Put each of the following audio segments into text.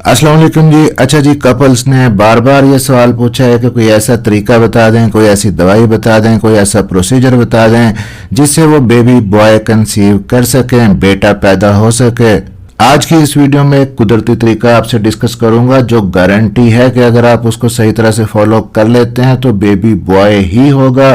अस्सलाम वालेकुम जी। अच्छा जी, कपल्स ने बार बार ये सवाल पूछा है कि कोई ऐसा तरीका बता दें, कोई ऐसी दवाई बता दें, कोई ऐसा प्रोसीजर बता दें जिससे वो बेबी बॉय कंसीव कर सकें, बेटा पैदा हो सके। आज की इस वीडियो में एक कुदरती तरीका आपसे डिस्कस करूंगा जो गारंटी है कि अगर आप उसको सही तरह से फॉलो कर लेते हैं तो बेबी बॉय ही होगा।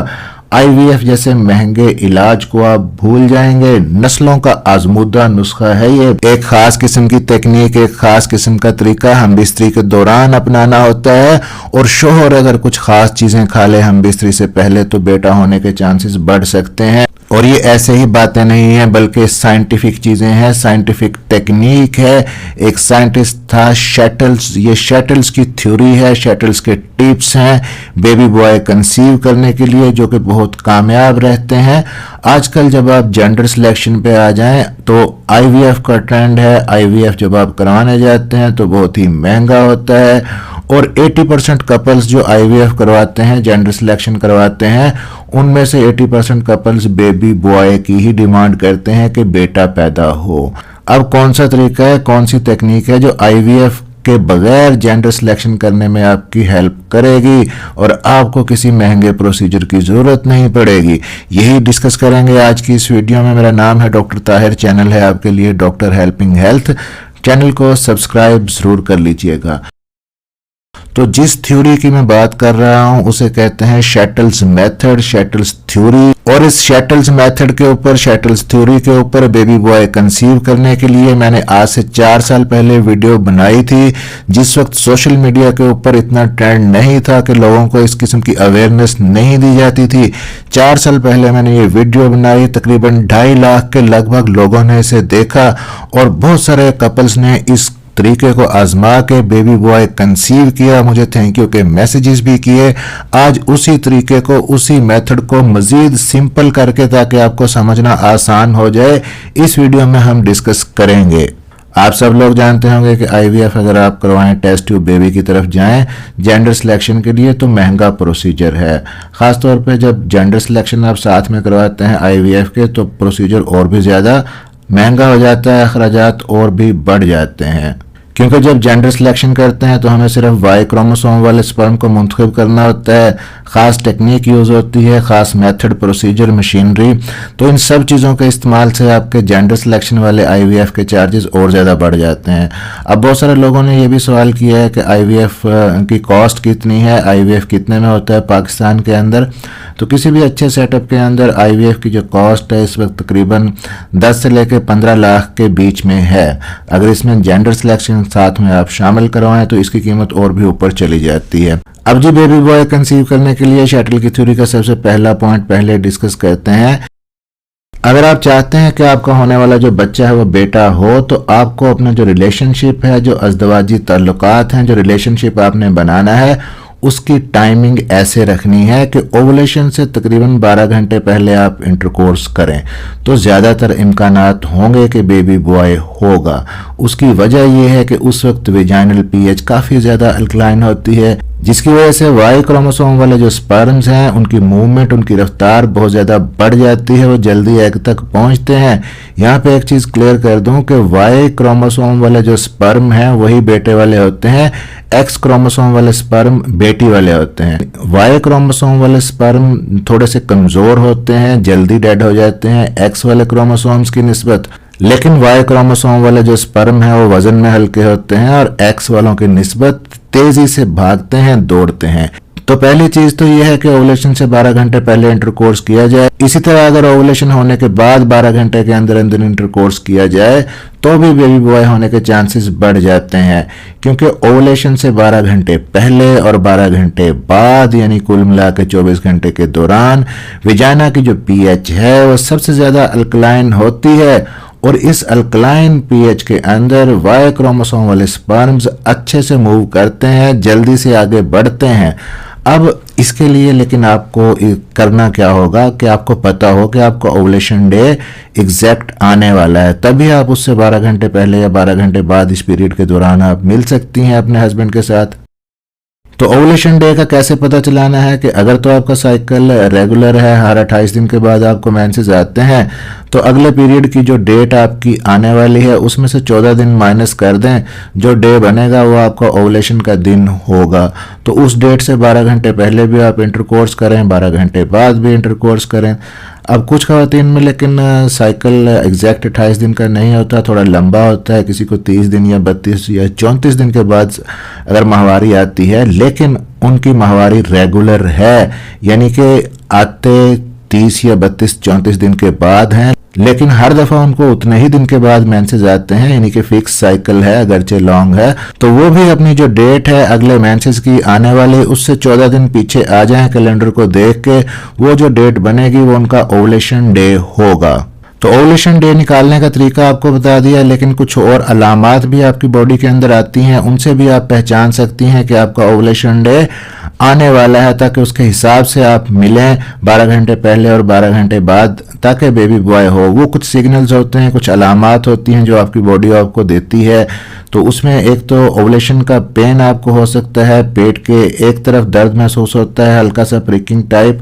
आईवीएफ जैसे महंगे इलाज को आप भूल जाएंगे। नस्लों का आजमूदा नुस्खा है ये। एक खास किस्म की टेक्निक, एक खास किस्म का तरीका हम बिस्तरी के दौरान अपनाना होता है, और शोहर अगर कुछ खास चीजें खा ले हम बिस्तरी से पहले तो बेटा होने के चांसेस बढ़ सकते हैं। और ये ऐसे ही बातें नहीं हैं बल्कि साइंटिफिक चीजें हैं, साइंटिफिक टेक्निक है। एक साइंटिस्ट था शैटल्स, ये शैटल्स की थ्योरी है, शैटल्स के टिप्स हैं बेबी बॉय कंसीव करने के लिए जो कि बहुत कामयाब रहते हैं। आजकल जब आप जेंडर सिलेक्शन पे आ जाएं तो आईवीएफ का ट्रेंड है। आईवीएफ जब आप करवाने जाते हैं तो बहुत ही महंगा होता है, और 80% कपल्स जो आईवीएफ करवाते हैं, जेंडर सिलेक्शन करवाते हैं, उनमें से 80% कपल्स बेबी बॉय की ही डिमांड करते हैं कि बेटा पैदा हो। अब कौन सा तरीका है, कौन सी टेक्निक है जो आईवीएफ के बगैर जेंडर सिलेक्शन करने में आपकी हेल्प करेगी और आपको किसी महंगे प्रोसीजर की जरूरत नहीं पड़ेगी, यही डिस्कस करेंगे आज की इस वीडियो में। मेरा नाम है डॉक्टर ताहिर, चैनल है आपके लिए डॉक्टर हेल्पिंग हेल्थ। चैनल को सब्सक्राइब जरूर कर लीजिएगा। तो जिस थ्योरी की मैं बात कर रहा हूं उसे कहते हैं शैटल्स मेथड, शैटल्स थ्योरी। और इस शैटल्स मेथड के ऊपर, शैटल्स थ्योरी के ऊपर बेबी बॉय कंसीव करने के लिए मैंने आज से 4 साल पहले वीडियो बनाई थी, जिस वक्त सोशल मीडिया के ऊपर इतना ट्रेंड नहीं था कि लोगों को इस किस्म की अवेयरनेस नहीं दी जाती थी। 4 साल पहले मैंने ये वीडियो बनाई, तकरीबन 2.5 लाख के लगभग लोगों ने इसे देखा, और बहुत सारे कपल्स ने इस तरीके को आजमा के बेबी बॉय कंसीव किया, मुझे थैंक यू के मैसेजेस भी किए। आज उसी तरीके को, उसी मेथड को मजीद सिंपल करके, ताकि आपको समझना आसान हो जाए, इस वीडियो में हम डिस्कस करेंगे। आप सब लोग जानते होंगे कि आईवीएफ अगर आप करवाएं, टेस्ट ट्यूब बेबी की तरफ जाएं जेंडर सिलेक्शन के लिए, तो महंगा प्रोसीजर है। खासतौर पे जब जेंडर सिलेक्शन आप साथ में करवाते हैं आईवीएफ के, तो प्रोसीजर और भी ज़्यादा महंगा हो जाता है, अखराजात और भी बढ़ जाते हैं। क्योंकि जब जेंडर सिलेक्शन करते हैं तो हमें सिर्फ वाई क्रोमोसोम वाले स्पर्म को मुंतखब करना होता है, ख़ास टेक्निक यूज़ होती है, ख़ास मेथड, प्रोसीजर, मशीनरी। तो इन सब चीज़ों के इस्तेमाल से आपके जेंडर सिलेक्शन वाले आईवीएफ के चार्जेस और ज़्यादा बढ़ जाते हैं। अब बहुत सारे लोगों ने यह भी सवाल किया है कि आईवीएफ की कॉस्ट कितनी है, आईवीएफ कितने में होता है पाकिस्तान के अंदर। तो किसी भी अच्छे सेटअप के अंदर आईवीएफ की जो कॉस्ट है इस वक्त तकरीबन 10 से लेकर 15 लाख के बीच में है। अगर इसमें जेंडर सिलेक्शन साथ में आप शामिल करवाएं तो इसकी कीमत और भी ऊपर चली जाती है। अब जी बेबी बॉय कंसीव करने के लिए शैटल की थ्योरी का सबसे पहला पॉइंट पहले डिस्कस करते हैं। अगर आप चाहते हैं कि आपका होने वाला जो बच्चा है वो बेटा हो, तो आपको अपना जो रिलेशनशिप है, जो अज़दवाजी ताल्लुकात हैं, जो रिलेशनशिप आपने बनाना है, उसकी टाइमिंग ऐसे रखनी है कि ओवुलेशन से तकरीबन 12 घंटे पहले आप इंटरकोर्स करें तो ज़्यादातर इम्कानात होंगे कि बेबी बॉय होगा। उसकी वजह यह है कि उस वक्त वेजाइनल पीएच काफ़ी ज़्यादा अल्कलाइन होती है, जिसकी वजह से वाई क्रोमोसोम वाले जो स्पर्म्स हैं उनकी मूवमेंट, उनकी रफ्तार बहुत ज़्यादा बढ़ जाती है, वो जल्दी एग तक पहुंचते हैं। यहाँ पे एक चीज़ क्लियर कर दूं कि वाई क्रोमोसोम वाले जो स्पर्म हैं वही बेटे वाले होते हैं, एक्स क्रोमोसोम वाले स्पर्म बेटी वाले होते हैं। वाई क्रोमोसोम वाले स्पर्म थोड़े से कमज़ोर होते हैं, जल्दी डेड हो जाते हैं एक्स वाले क्रोमोसोम्स की निस्बत, लेकिन वाई क्रोमोसोम वाले जो स्पर्म है वो वजन में हल्के होते हैं और एक्स वालों की निस्बत तेजी से भागते हैं, दौड़ते हैं। तो पहली चीज तो यह है कि ओवुलेशन से 12 घंटे पहले इंटरकोर्स किया जाए। इसी तरह अगर ओवुलेशन होने के बाद 12 घंटे के अंदर अंदर इंटरकोर्स किया जाए तो भी बेबी बॉय होने के चांसेस बढ़ जाते हैं, क्योंकि ओवुलेशन से 12 घंटे पहले और 12 घंटे बाद, यानी कुल मिला के 24 घंटे के दौरान विजाइना की जो पीएच है वो सबसे ज्यादा अल्कलाइन होती है, और इस अल्कलाइन पीएच के अंदर वाई क्रोमोसोम वाले स्पर्म्स अच्छे से मूव करते हैं, जल्दी से आगे बढ़ते हैं। अब इसके लिए लेकिन आपको करना क्या होगा कि आपको पता हो कि आपका ओवुलेशन डे एग्जैक्ट आने वाला है, तभी आप उससे 12 घंटे पहले या 12 घंटे बाद इस पीरियड के दौरान आप मिल सकती हैं अपने हस्बैंड के साथ। तो ओवुलेशन डे का कैसे पता चलाना है कि अगर तो आपका साइकिल रेगुलर है, हर 28 दिन के बाद आपको मेंसेस आते हैं, तो अगले पीरियड की जो डेट आपकी आने वाली है उसमें से 14 दिन माइनस कर दें, जो डे बनेगा वो आपका ओवुलेशन का दिन होगा। तो उस डेट से 12 घंटे पहले भी आप इंटरकोर्स करें, 12 घंटे बाद भी इंटरकोर्स करें। अब कुछ खवातीन में लेकिन साइकिल एग्जैक्ट 28 दिन का नहीं होता, थोड़ा लंबा होता है, किसी को 30 दिन या 32 या 34 दिन के बाद अगर माहवारी आती है, लेकिन उनकी माहवारी रेगुलर है, यानी कि आते 30 या 32 34 दिन के बाद हैं, लेकिन हर दफा उनको उतने ही दिन के बाद मेंसेस आते हैं, यानी कि फिक्स साइकिल है अगरचे लॉन्ग है, तो वो भी अपनी जो डेट है अगले मेंसेस की आने वाली उससे 14 दिन पीछे आ जाएं कैलेंडर को देख के, वो जो डेट बनेगी वो उनका ओवुलेशन डे होगा। तो ओवुलेशन डे निकालने का तरीका आपको बता दिया, लेकिन कुछ और अलामात भी आपकी बॉडी के अंदर आती हैं, उनसे भी आप पहचान सकती हैं कि आपका ओवुलेशन डे आने वाला है, ताकि उसके हिसाब से आप मिलें 12 घंटे पहले और 12 घंटे बाद, ताकि बेबी बॉय हो। वो कुछ सिग्नल्स होते हैं, कुछ अलामात होती हैं जो आपकी बॉडी आपको देती है। तो उसमें एक तो ओवुलेशन का पेन आपको हो सकता है, पेट के एक तरफ दर्द महसूस होता है, हल्का सा प्रिकिंग टाइप,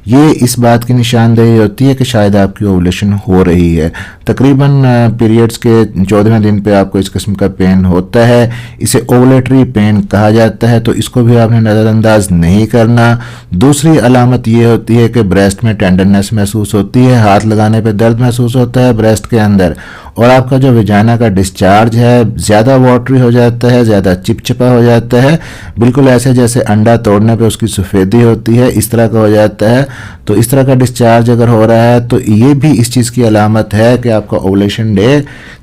ये इस बात की निशानदेही होती है कि शायद आपकी ओवुलेशन हो रही है। तकरीबन पीरियड्स के 14वें दिन पे आपको इस किस्म का पेन होता है, इसे ओवुलेटरी पेन कहा जाता है, तो इसको भी आपने नज़रअंदाज नहीं करना। दूसरी अलामत ये होती है कि ब्रेस्ट में टेंडरनेस महसूस होती है, हाथ लगाने पे दर्द महसूस होता है ब्रेस्ट के अंदर, और आपका जो विजाना का डिस्चार्ज है ज़्यादा वाटरी हो जाता है, ज़्यादा चिपचिपा हो जाता है, बिल्कुल ऐसे जैसे अंडा तोड़ने पे उसकी सफ़ेदी होती है, इस तरह का हो जाता है। तो इस तरह का डिस्चार्ज अगर हो रहा है तो ये भी इस चीज़ की अलामत है कि आपका ओवुलेशन डे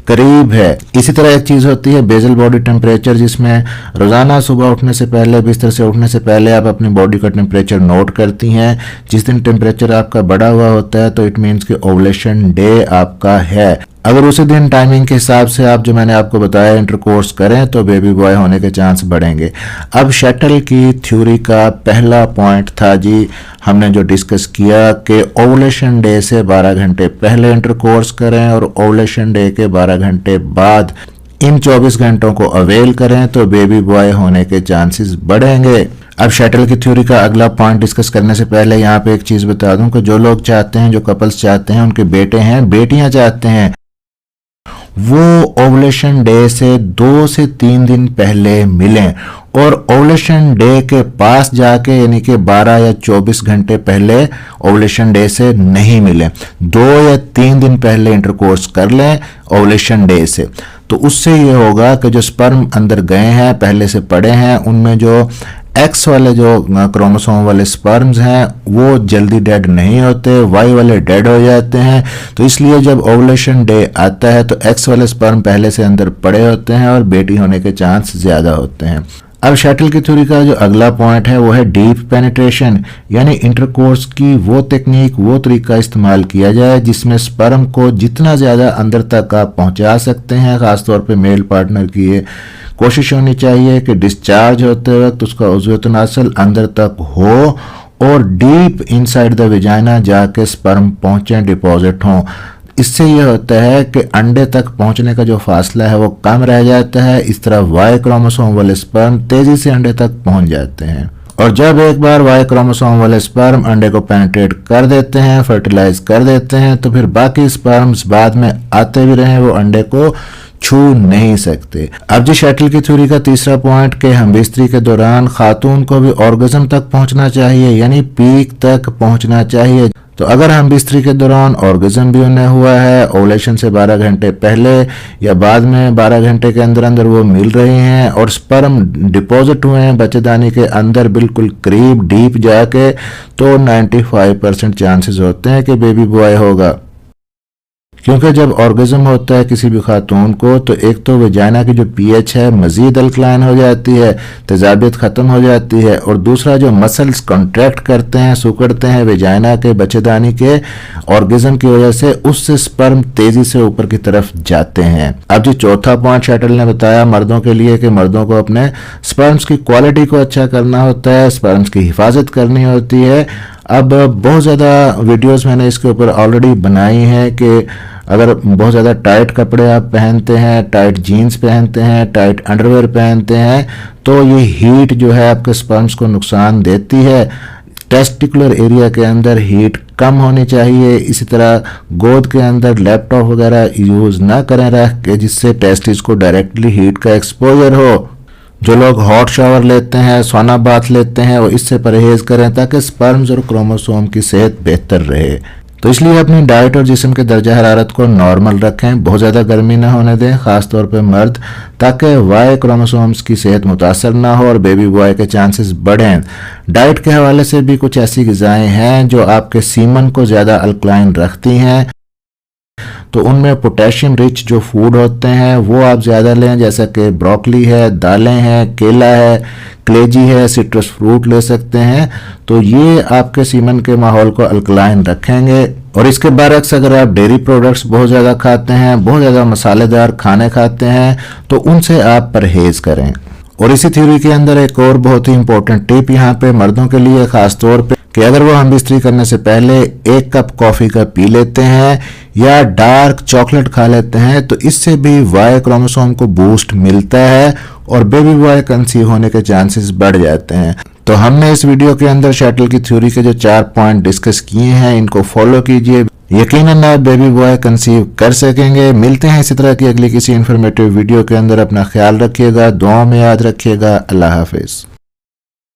करीब है। इसी तरह एक चीज़ होती है बेजल बॉडी टेम्परेचर, जिसमें रोज़ाना सुबह उठने से पहले, बिस्तर से उठने से पहले आप अपनी बॉडी का टेम्परेचर नोट करती हैं। जिस दिन टेम्परेचर आपका बढ़ा हुआ होता है तो इट मीन्स कि ओवुलेशन डे आपका है। अगर उसी दिन टाइमिंग के हिसाब से आप, जो मैंने आपको बताया, इंटरकोर्स करें तो बेबी बॉय होने के चांस बढ़ेंगे। अब शटल की थ्योरी का पहला पॉइंट था जी, हमने जो डिस्कस किया कि ओवुलेशन डे से 12 घंटे पहले इंटरकोर्स करें और ओवुलेशन डे के 12 घंटे बाद इन 24 घंटों को अवेल करें तो बेबी बॉय होने के चांसेस बढ़ेंगे। अब शटल की थ्योरी का अगला पॉइंट डिस्कस करने से पहले यहाँ पे एक चीज़ बता दूं कि जो लोग चाहते हैं, जो कपल्स चाहते हैं, उनके बेटे हैं, बेटियां चाहते हैं, वो ओवुलेशन डे से 2 से 3 दिन पहले मिलें, और ओवुलेशन डे के पास जाके, यानी कि 12 या 24 घंटे पहले ओवुलेशन डे से नहीं मिलें, 2 या 3 दिन पहले इंटरकोर्स कर लें ओवुलेशन डे से। तो उससे ये होगा कि जो स्पर्म अंदर गए हैं, पहले से पड़े हैं, उनमें जो एक्स वाले जो क्रोमोसोम वाले स्पर्म्स हैं वो जल्दी डेड नहीं होते, वाई वाले डेड हो जाते हैं। तो इसलिए जब ओवुलेशन डे आता है तो एक्स वाले स्पर्म पहले से अंदर पड़े होते हैं और बेटी होने के चांस ज़्यादा होते हैं। अब शटल की थ्योरी का जो अगला पॉइंट है वो है डीप पेनिट्रेशन, यानी इंटरकोर्स की वो टेक्निक, वो तरीका इस्तेमाल किया जाए जिसमें स्पर्म को जितना ज़्यादा अंदर तक आप पहुंचा सकते हैं। ख़ासतौर पे मेल पार्टनर की ये कोशिश होनी चाहिए कि डिस्चार्ज होते वक्त उसका उज़्व तनासल अंदर तक हो और डीप इनसाइड द विजाइना जाके स्पर्म पहुंचे, डिपॉजिट हों। इससे यह होता है कि अंडे तक पहुंचने का जो फासला है वो कम रह जाता है। इस तरह वाई क्रोमोसोम वाले स्पर्म तेजी से अंडे तक पहुंच जाते हैं, और जब एक बार वाई क्रोमोसोम वाले स्पर्म अंडे को पेनिट्रेट कर देते हैं, फर्टिलाइज कर देते हैं, तो फिर बाकी स्पर्म्स बाद में आते भी रहे, वो अंडे को छू नहीं सकते। अब जी शटल की थ्योरी का तीसरा पॉइंट कि हमबिस्तरी के दौरान खातून को भी ऑर्गेज्म तक पहुंचना चाहिए, यानी पीक तक पहुंचना चाहिए। तो अगर हमबिस्तरी के दौरान ऑर्गेज्म भी उन्हें हुआ है, ओवुलेशन से 12 घंटे पहले या बाद में 12 घंटे के अंदर अंदर वो मिल रहे हैं और स्पर्म डिपॉजिट हुए हैं बच्चेदानी के अंदर बिल्कुल करीब डीप जाके, तो 95% चांसेस होते हैं कि बेबी बॉय होगा। क्योंकि जब ऑर्गेज्म होता है किसी भी खातून को तो एक तो वजाइना की जो पीएच है मजीद अल्कलाइन हो जाती है, तेजाबियत ख़त्म हो जाती है, और दूसरा जो मसल्स कॉन्ट्रैक्ट करते हैं, सुकड़ते हैं वजाइना के बच्चेदानी के ऑर्गेज्म की वजह से, उससे स्पर्म तेजी से ऊपर की तरफ जाते हैं। अब जो चौथा पॉइंट शटल ने बताया मर्दों के लिए कि मर्दों को अपने स्पर्म्स की क्वालिटी को अच्छा करना होता है, स्पर्म्स की हिफाजत करनी होती है। अब बहुत ज़्यादा वीडियोस मैंने इसके ऊपर ऑलरेडी बनाई हैं कि अगर बहुत ज़्यादा टाइट कपड़े आप पहनते हैं, टाइट जीन्स पहनते हैं, टाइट अंडरवेयर पहनते हैं, तो ये हीट जो है आपके स्पर्म्स को नुकसान देती है। टेस्टिकुलर एरिया के अंदर हीट कम होनी चाहिए। इसी तरह गोद के अंदर लैपटॉप वगैरह यूज़ ना करें रख के, जिससे टेस्टिस को डायरेक्टली हीट का एक्सपोजर हो। जो लोग हॉट शावर लेते हैं, सोना बाथ लेते हैं, वो इससे परहेज करें ताकि स्पर्म्स और क्रोमोसोम की सेहत बेहतर रहे। तो इसलिए अपनी डाइट और जिस्म के दर्जा हरारत को नॉर्मल रखें, बहुत ज़्यादा गर्मी ना होने दें, ख़ासतौर पे मर्द, ताकि वाई क्रोमोसोम्स की सेहत मुतासर ना हो और बेबी बॉय के चांसेस बढ़ें। डाइट के हवाले से भी कुछ ऐसी ग़िज़ाएँ हैं जो आपके सीमन को ज़्यादा अल्कलाइन रखती हैं, तो उनमें पोटेशियम रिच जो फूड होते हैं वो आप ज़्यादा लें, जैसा कि ब्रोकली है, दालें हैं, केला है, कलेजी है, सिट्रस फ्रूट ले सकते हैं। तो ये आपके सीमन के माहौल को अल्कलाइन रखेंगे। और इसके बरक्स अगर आप डेयरी प्रोडक्ट्स बहुत ज़्यादा खाते हैं, बहुत ज़्यादा मसालेदार खाने खाते हैं, तो उनसे आप परहेज करें। और इसी थ्योरी के अंदर एक और बहुत ही इंपॉर्टेंट टिप यहाँ पे मर्दों के लिए ख़ास तौर पे, कि अगर वो हम बिस्तरी करने से पहले 1 कप कॉफ़ी का पी लेते हैं या डार्क चॉकलेट खा लेते हैं, तो इससे भी वाई क्रोमोसोम को बूस्ट मिलता है और बेबी बॉय कंसीव होने के चांसेस बढ़ जाते हैं। तो हमने इस वीडियो के अंदर शैटल की थ्योरी के जो 4 पॉइंट डिस्कस किए हैं, इनको फॉलो कीजिए, यकीनन आप बेबी बॉय कंसीव कर सकेंगे। मिलते हैं इसी तरह की अगली किसी इन्फॉर्मेटिव वीडियो के अंदर। अपना ख्याल रखिएगा, दुआओं में याद रखिएगा। अल्लाह हाफिज़।